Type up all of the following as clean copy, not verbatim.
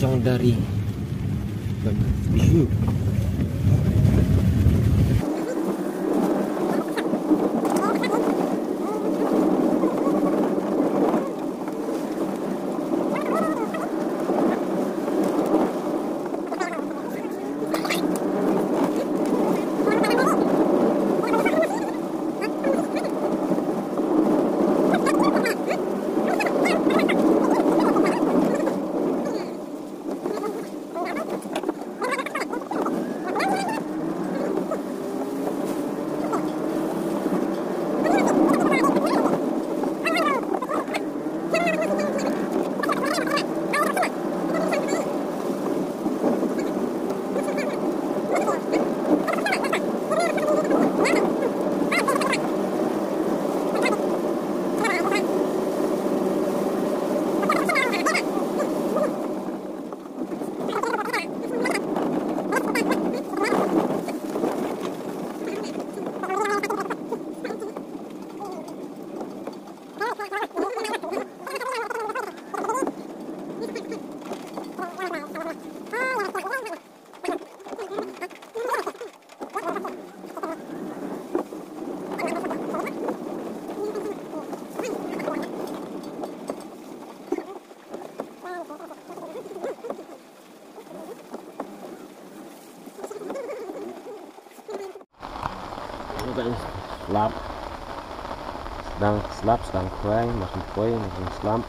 pocong dari bisu. Sedang kue, makin selam.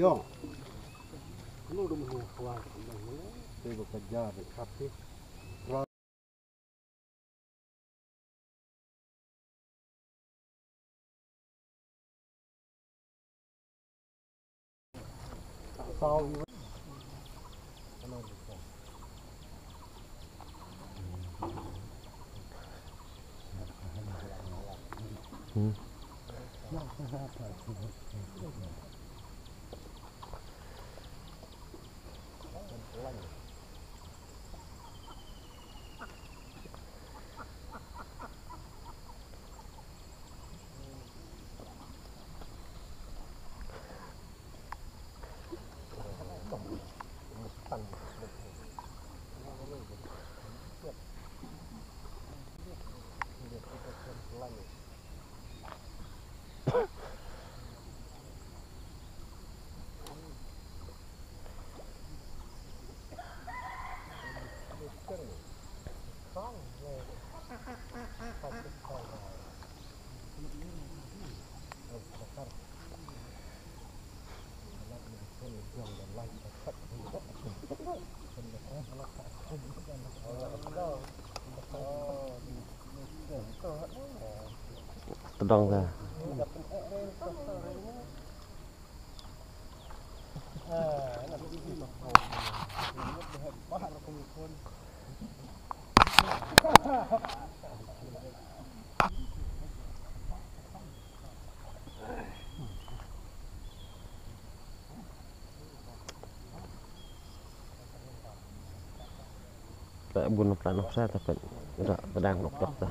Yong. Ini udah menunggu saya bekerja dekat sih. Sao Tedong ra. Tại buồn nộp lại nộp ra tập bệnh đang nộp đọc ra.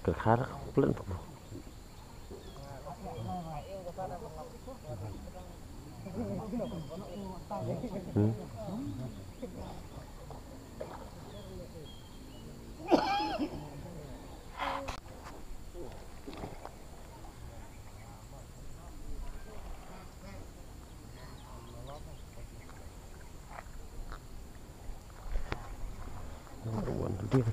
Kerkhar pelan tuh. Dia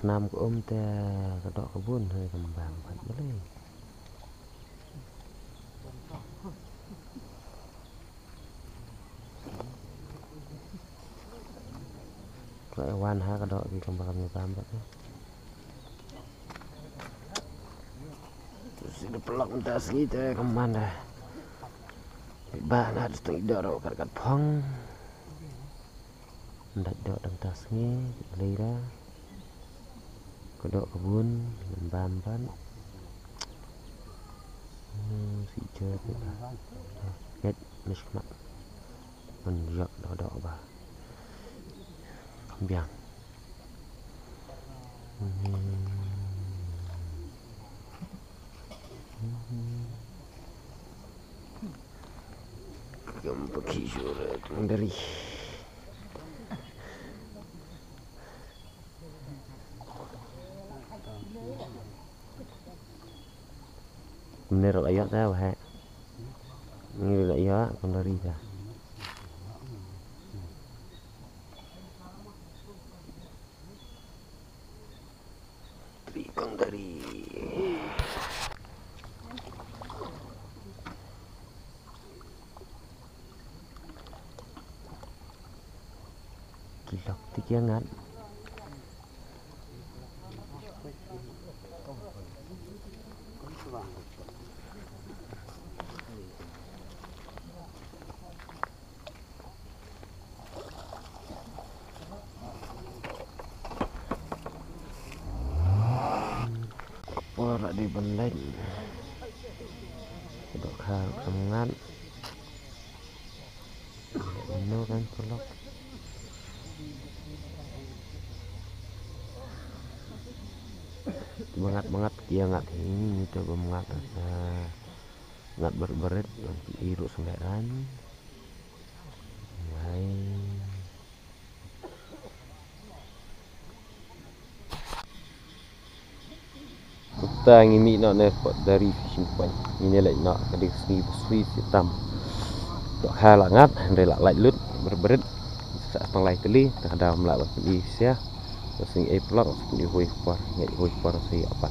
Nam của ôm ta cái đọ cái buôn hơi cầm vàng phải boleh. Lại wan ha cái đọ thì cầm vàng người tam vậy. Sudah pelak entas kita kemana? Bạn ada setengah đọ cái phong. Ndak đọ đằng tas nghe lấy ra. Kedok kebun ban si jet net mismak menjak dodok bah biang gambar kisur dari Bener ayat dah wah. Ini ayat kon dari dah. Kong dari. Kilok tikiangan. Ora di benleng. Dok hal kemengan. Ini kan kolok. Banget dia ngat ini coba mengat ngat berberet iru sembaran. Lain. Kita ngimi nak nepot dari fishing point. Ini lagi nak ada seni bersui hitam. Dok hal ngat relak light lut berberet. Saat penglai teli terhadap melak di sia. Sing plot di hoi par, ngai hoi par si apa.